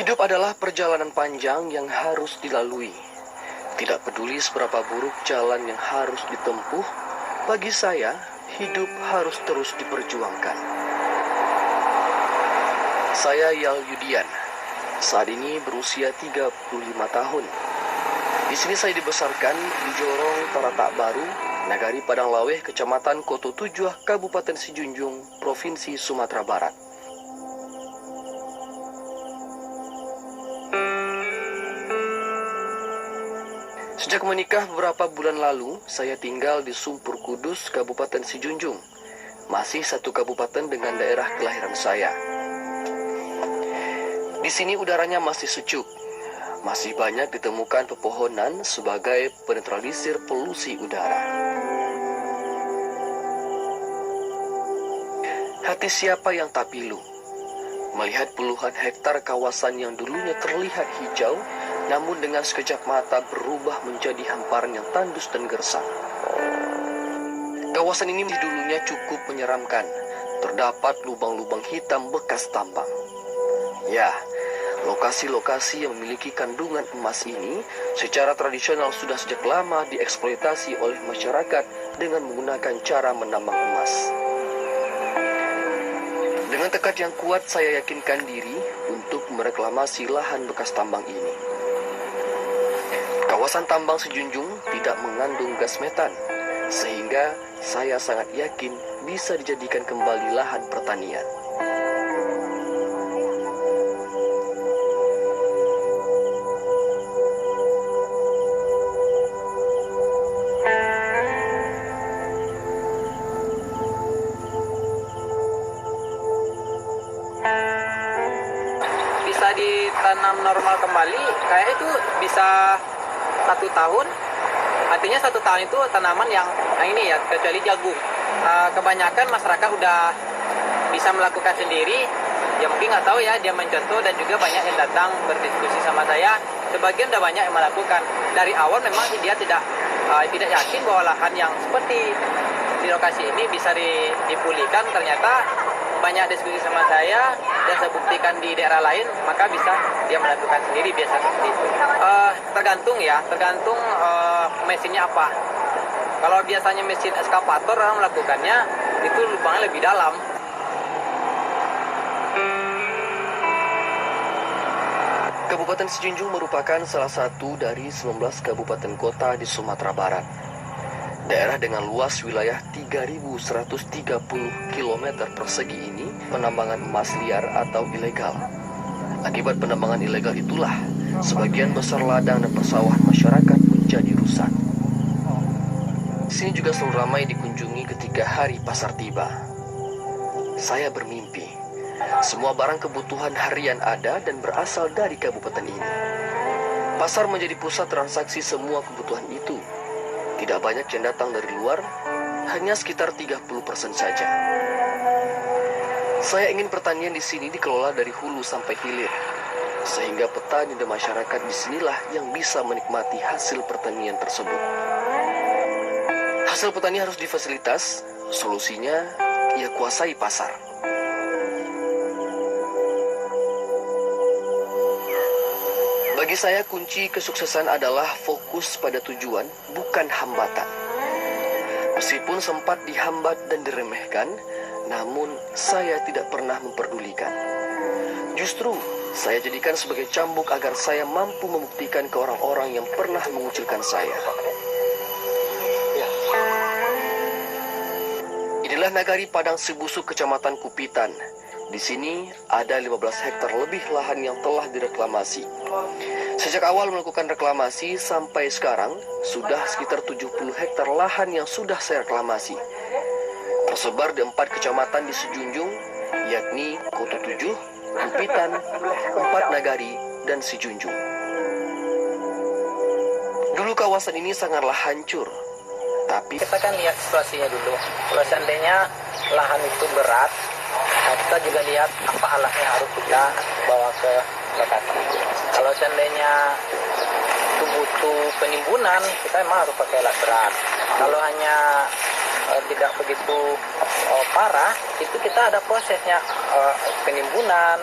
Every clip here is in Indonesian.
Hidup adalah perjalanan panjang yang harus dilalui. Tidak peduli seberapa buruk jalan yang harus ditempuh, bagi saya, hidup harus terus diperjuangkan. Saya Yal Yudian, saat ini berusia 35 tahun. Di sini saya dibesarkan di Jorong Taratak Baru, Nagari Padang Laweh, Kecamatan Koto Tujuh, Kabupaten Sijunjung, Provinsi Sumatera Barat. Sejak menikah beberapa bulan lalu, saya tinggal di Sumpur Kudus, Kabupaten Sijunjung. Masih satu kabupaten dengan daerah kelahiran saya. Di sini udaranya masih sejuk. Masih banyak ditemukan pepohonan sebagai penetralisir polusi udara. Hati siapa yang tak pilu melihat puluhan hektar kawasan yang dulunya terlihat hijau, namun dengan sekejap mata berubah menjadi hamparan yang tandus dan gersang. Kawasan ini dulunya cukup menyeramkan. Terdapat lubang-lubang hitam bekas tambang. Ya, lokasi-lokasi yang memiliki kandungan emas ini secara tradisional sudah sejak lama dieksploitasi oleh masyarakat dengan menggunakan cara menambang emas. Dengan tekad yang kuat, saya yakinkan diri untuk mereklamasi lahan bekas tambang ini. Kawasan tambang Sijunjung tidak mengandung gas metan, sehingga saya sangat yakin bisa dijadikan kembali lahan pertanian. Bisa ditanam normal kembali, kayak itu bisa 1 tahun. Artinya 1 tahun itu tanaman yang ini ya, kecuali jagung. Kebanyakan masyarakat udah bisa melakukan sendiri. Ya mungkin nggak tahu ya, dia mencontoh dan juga banyak yang datang berdiskusi sama saya. Sebagian udah banyak yang melakukan. Dari awal memang dia tidak yakin bahwa lahan yang seperti di lokasi ini bisa dipulihkan. Ternyata banyak diskusi sama saya dan saya buktikan di daerah lain, maka bisa dia melakukan sendiri biasa seperti itu. Tergantung mesinnya apa. Kalau biasanya mesin eskavator orang melakukannya itu lubangnya lebih dalam. Kabupaten Sijunjung merupakan salah satu dari 19 kabupaten kota di Sumatera Barat. Daerah dengan luas wilayah 3.130 km persegi ini penambangan emas liar atau ilegal. Akibat penambangan ilegal itulah, sebagian besar ladang dan persawahan masyarakat menjadi rusak. Di sini juga selalu ramai dikunjungi ketika hari pasar tiba. Saya bermimpi, semua barang kebutuhan harian ada dan berasal dari kabupaten ini. Pasar menjadi pusat transaksi semua kebutuhan itu. Tidak banyak yang datang dari luar, hanya sekitar 30% saja. Saya ingin pertanian di sini dikelola dari hulu sampai hilir, sehingga petani dan masyarakat di sinilah yang bisa menikmati hasil pertanian tersebut. Hasil petani harus difasilitas, solusinya ia kuasai pasar. Bagi saya, kunci kesuksesan adalah fokus pada tujuan, bukan hambatan. Meskipun sempat dihambat dan diremehkan, namun saya tidak pernah memperdulikan. Justru, saya jadikan sebagai cambuk agar saya mampu membuktikan ke orang-orang yang pernah mengucilkan saya. Inilah Nagari Padang Sibusuk, Kecamatan Kupitan. Di sini ada 15 hektar lebih lahan yang telah direklamasi. Sejak awal melakukan reklamasi sampai sekarang, sudah sekitar 70 hektar lahan yang sudah saya reklamasi. Tersebar di 4 kecamatan di Sijunjung, yakni Koto Tujuh, Kupitan, 4 Nagari, dan Sijunjung. Dulu kawasan ini sangatlah hancur, tapi Kita kan lihat situasinya dulu. Kalau seandainya lahan itu berat, kita juga lihat apa alatnya harus kita bawa ke lokasi. Kalau seandainya itu butuh penimbunan, kita memang harus pakai alat berat. Kalau hanya tidak begitu parah, itu kita ada prosesnya, penimbunan,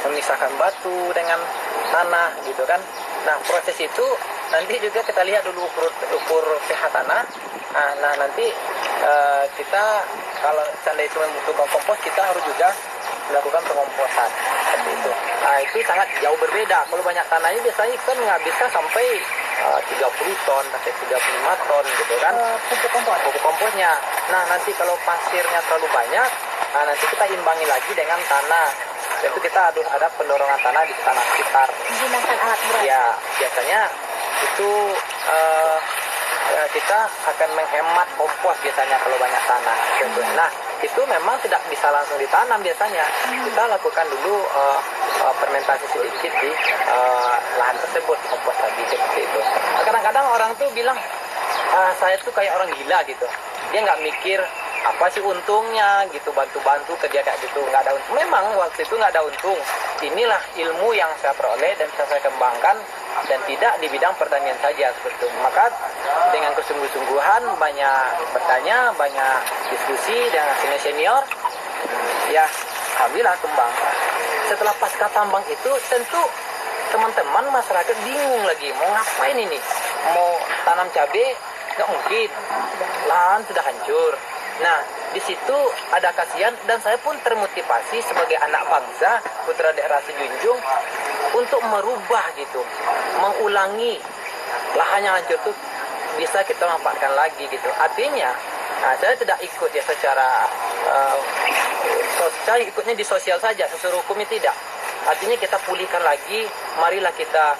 memisahkan batu dengan tanah gitu kan. Nah proses itu nanti juga kita lihat dulu ukur pH tanah. Nah nanti kita kalau seandainya cuma membutuhkan kompos, kita harus juga melakukan pengomposan seperti itu. Nah itu sangat jauh berbeda. Kalau banyak tanahnya biasanya kan nggak bisa sampai 30 ton sampai 35 ton gitu kan. Pupuk komposnya. Nah nanti kalau pasirnya terlalu banyak, nah nanti kita imbangi lagi dengan tanah. Itu kita ada pendorongan tanah di tanah sekitar. Menggunakan alat berat. Ya biasanya itu kita akan menghemat kompos biasanya kalau banyak tanah. Nah itu memang tidak bisa langsung ditanam biasanya. Kita lakukan dulu fermentasi sedikit di lahan tersebut, kompos tadi seperti itu. Kadang-kadang orang tuh bilang saya tuh kayak orang gila gitu. Dia nggak mikir apa sih untungnya gitu, bantu-bantu kerja kayak gitu, nggak ada untung. Memang waktu itu nggak ada untung. Inilah ilmu yang saya peroleh dan bisa saya kembangkan, dan tidak di bidang pertanian saja seperti itu. Maka dengan kesungguh-sungguhan, banyak bertanya, banyak diskusi dengan senior, ya alhamdulillah kembang. Setelah pasca tambang itu tentu teman-teman masyarakat bingung lagi mau ngapain ini, mau tanam cabai nggak mungkin, lahan sudah hancur. Nah, di situ ada kasihan, dan saya pun termotivasi sebagai anak bangsa, putra daerah Sejunjung, untuk merubah gitu, mengulangi lahan yang hancur itu bisa kita manfaatkan lagi gitu. Artinya, saya tidak ikut ya secara saya ikutnya di sosial saja, sesuai hukumnya tidak. Artinya kita pulihkan lagi, marilah kita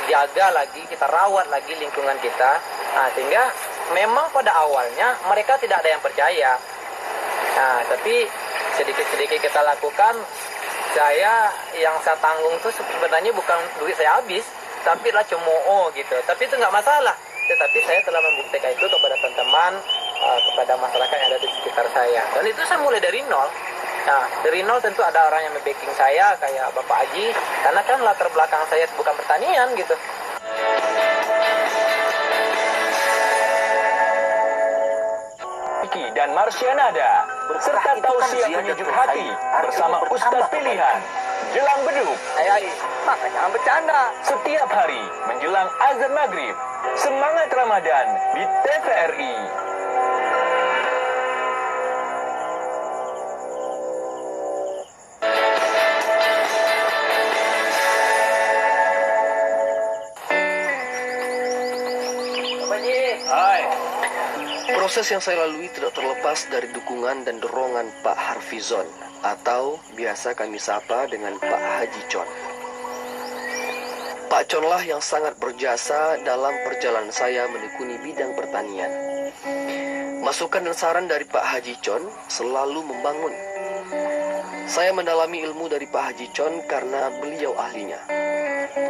jaga lagi, kita rawat lagi lingkungan kita, sehingga memang pada awalnya mereka tidak ada yang percaya. Tapi sedikit-sedikit kita lakukan. Yang saya tanggung itu sebenarnya bukan duit saya habis, tapi lah cemooh gitu. Tapi itu nggak masalah. Tetapi saya telah membuktikan itu kepada teman-teman, kepada masyarakat yang ada di sekitar saya. Dan itu saya mulai dari nol. Nah, dari nol tentu ada orang yang membacking saya, kayak Bapak Haji, karena kan latar belakang saya bukan pertanian gitu. Dan Marsianada serta tausiah penyejuk hati bersama Ustadz pilihan jelang beduk. Makanya bercanda. Setiap hari menjelang azan maghrib, semangat Ramadan di TVRI. Proses yang saya lalui tidak terlepas dari dukungan dan dorongan Pak Harfizon, atau biasa kami sapa dengan Pak Haji Con. Pak Con lah yang sangat berjasa dalam perjalanan saya menekuni bidang pertanian. Masukan dan saran dari Pak Haji Con selalu membangun. Saya mendalami ilmu dari Pak Haji Con karena beliau ahlinya.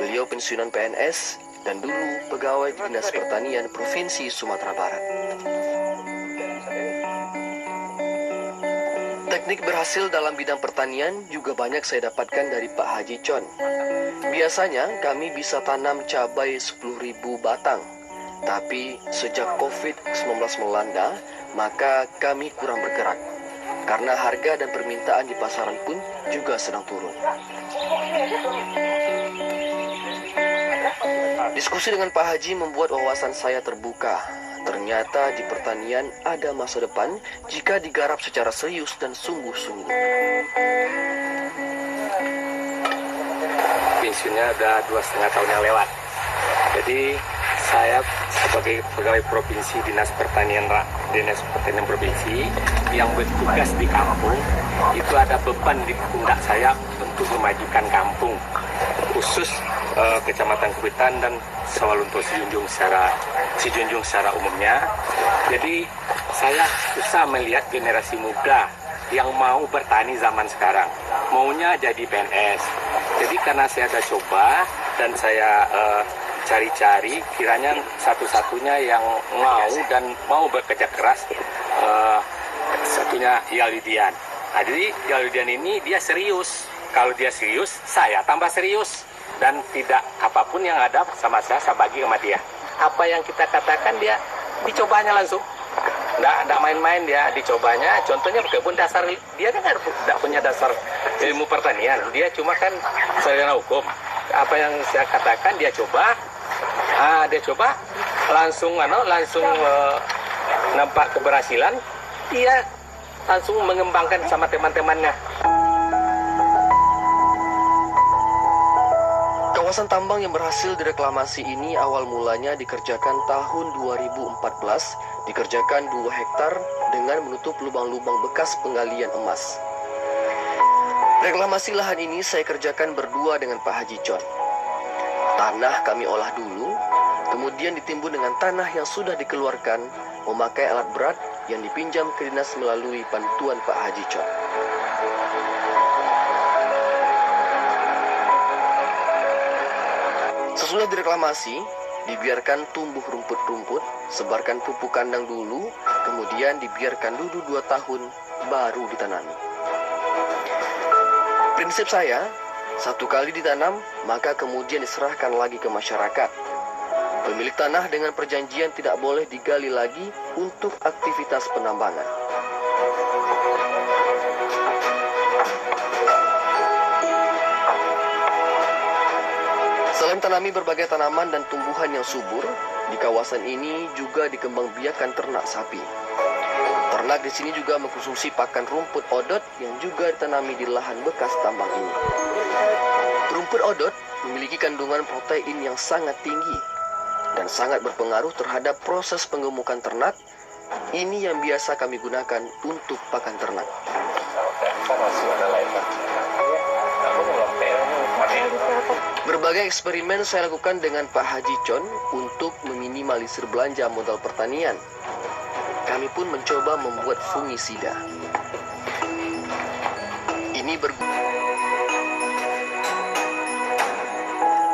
Beliau pensiunan PNS dan dulu pegawai Dinas Pertanian Provinsi Sumatera Barat. Teknik berhasil dalam bidang pertanian juga banyak saya dapatkan dari Pak Haji Con. Biasanya kami bisa tanam cabai 10.000 batang. Tapi sejak COVID-19 melanda, maka kami kurang bergerak. Karena harga dan permintaan di pasaran pun juga sedang turun. Diskusi dengan Pak Haji membuat wawasan saya terbuka. Ternyata di pertanian ada masa depan jika digarap secara serius dan sungguh-sungguh. Pensiunnya udah 2,5 tahun yang lewat. Jadi saya sebagai pegawai provinsi Dinas Pertanian Provinsi yang bertugas di kampung, itu ada beban di pundak saya untuk memajukan kampung, khusus Kecamatan Kubitan dan Sawalunto Sejunjung secara umumnya. Jadi saya susah melihat generasi muda yang mau bertani zaman sekarang, maunya jadi PNS. Jadi karena saya ada coba dan saya cari-cari, kiranya satu-satunya yang mau bekerja keras, satunya Yalidian. Nah, jadi Yalidian ini dia serius. Kalau dia serius, saya tambah serius. Dan tidak apapun yang ada sama saya bagi sama dia. Apa yang kita katakan dia dicobanya langsung. Nggak main-main dia dicobanya. Contohnya kebun dasar, dia kan nggak punya dasar ilmu pertanian. Dia cuma kan sarjana hukum. Apa yang saya katakan dia coba, langsung nampak keberhasilan. Dia langsung mengembangkan sama teman-temannya. Kawasan tambang yang berhasil direklamasi ini awal mulanya dikerjakan tahun 2014, dikerjakan 2 hektar dengan menutup lubang-lubang bekas penggalian emas. Reklamasi lahan ini saya kerjakan berdua dengan Pak Haji Con. Tanah kami olah dulu, kemudian ditimbun dengan tanah yang sudah dikeluarkan, memakai alat berat yang dipinjam ke dinas melalui bantuan Pak Haji Con. Sesudah direklamasi, dibiarkan tumbuh rumput-rumput, sebarkan pupuk kandang dulu, kemudian dibiarkan dulu 2 tahun, baru ditanami. Prinsip saya, 1 kali ditanam, maka kemudian diserahkan lagi ke masyarakat. Pemilik tanah dengan perjanjian tidak boleh digali lagi untuk aktivitas penambangan. Selain tanami berbagai tanaman dan tumbuhan yang subur, di kawasan ini juga dikembangbiakan ternak sapi. Ternak di sini juga mengkonsumsi pakan rumput odot yang juga ditanami di lahan bekas tambang ini. Rumput odot memiliki kandungan protein yang sangat tinggi dan sangat berpengaruh terhadap proses penggemukan ternak. Ini yang biasa kami gunakan untuk pakan ternak. Berbagai eksperimen saya lakukan dengan Pak Haji Con untuk meminimalisir belanja modal pertanian. Kami pun mencoba membuat fungisida. Ini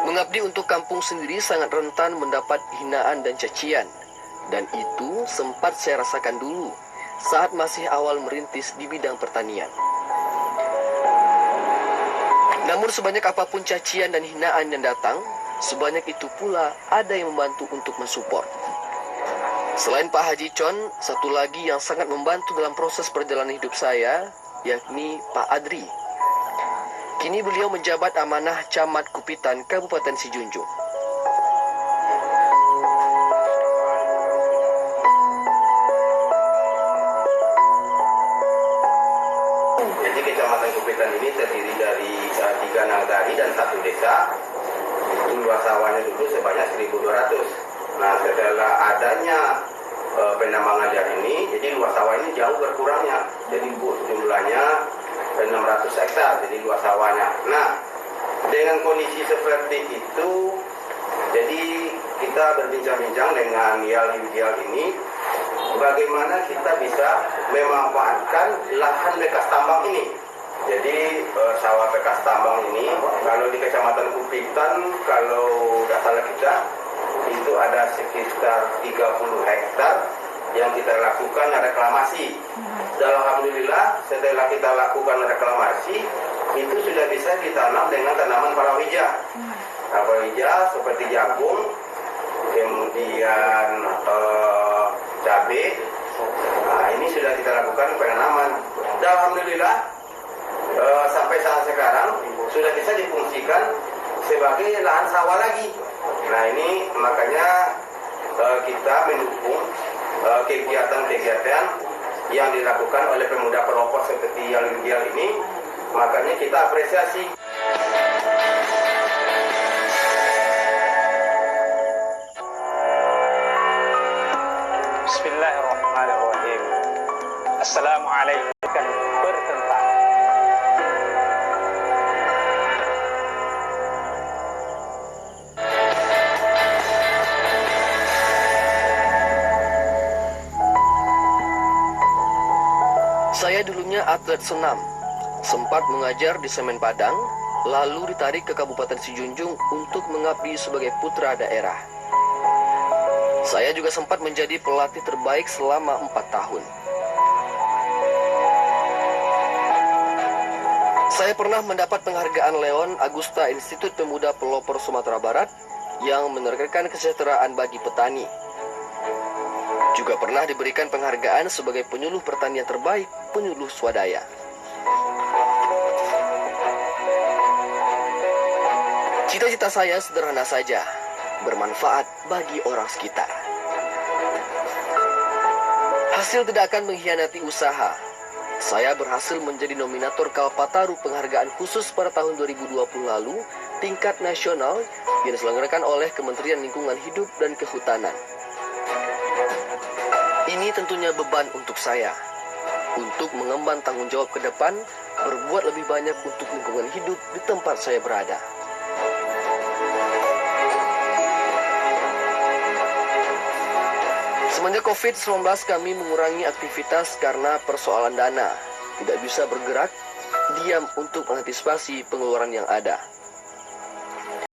mengabdi untuk kampung sendiri sangat rentan mendapat hinaan dan cacian. Dan itu sempat saya rasakan dulu saat masih awal merintis di bidang pertanian. Namun sebanyak apapun cacian dan hinaan yang datang, sebanyak itu pula ada yang membantu untuk mensupport. Selain Pak Haji Con, satu lagi yang sangat membantu dalam proses perjalanan hidup saya, yakni Pak Adri. Kini beliau menjabat amanah Camat Kupitan, Kabupaten Sijunjung. Jadi Kecamatan Kupitan ini terdiri dari 3 nagari dan 1 desa. Luas sawahnya dulu sebanyak 1.200. Nah, setelah adanya penambangan liar ini, jadi luas sawah ini jauh berkurangnya. Jadi jumlahnya 600 hektar, jadi luas sawahnya. Nah, dengan kondisi seperti itu, jadi kita berbincang-bincang dengan Yal ini, bagaimana kita bisa memanfaatkan lahan bekas tambang ini. Jadi sawah bekas tambang ini, kalau di Kecamatan Kupitan, kalau tidak salah kita, itu ada sekitar 30 hektar yang kita lakukan reklamasi. Dan alhamdulillah setelah kita lakukan reklamasi, itu sudah bisa ditanam dengan tanaman palawija. Palawija seperti jagung, kemudian cabai. Nah, ini sudah kita lakukan penanaman. Dan alhamdulillah sampai saat sekarang sudah bisa difungsikan sebagai lahan sawah lagi. Nah, ini makanya kita mendukung kegiatan-kegiatan yang dilakukan oleh pemuda pelopor seperti yang ini. Makanya kita apresiasi. Bismillahirrahmanirrahim. Assalamualaikum bertentang. Saya dulunya atlet senam, sempat mengajar di Semen Padang, lalu ditarik ke Kabupaten Sijunjung untuk mengabdi sebagai putra daerah. Saya juga sempat menjadi pelatih terbaik selama 4 tahun. Saya pernah mendapat penghargaan Leon Agusta Institut Pemuda Pelopor Sumatera Barat yang menerangkan kesejahteraan bagi petani. Juga pernah diberikan penghargaan sebagai penyuluh pertanian terbaik, penyuluh swadaya. Cita-cita saya sederhana saja, bermanfaat bagi orang sekitar. Hasil tidak akan mengkhianati usaha. Saya berhasil menjadi nominator Kalpataru penghargaan khusus pada tahun 2020 lalu, tingkat nasional yang diselenggarakan oleh Kementerian Lingkungan Hidup dan Kehutanan. Ini tentunya beban untuk saya, untuk mengemban tanggung jawab ke depan, berbuat lebih banyak untuk lingkungan hidup di tempat saya berada. Semenjak COVID-19 kami mengurangi aktivitas karena persoalan dana. Tidak bisa bergerak, diam untuk mengantisipasi pengeluaran yang ada.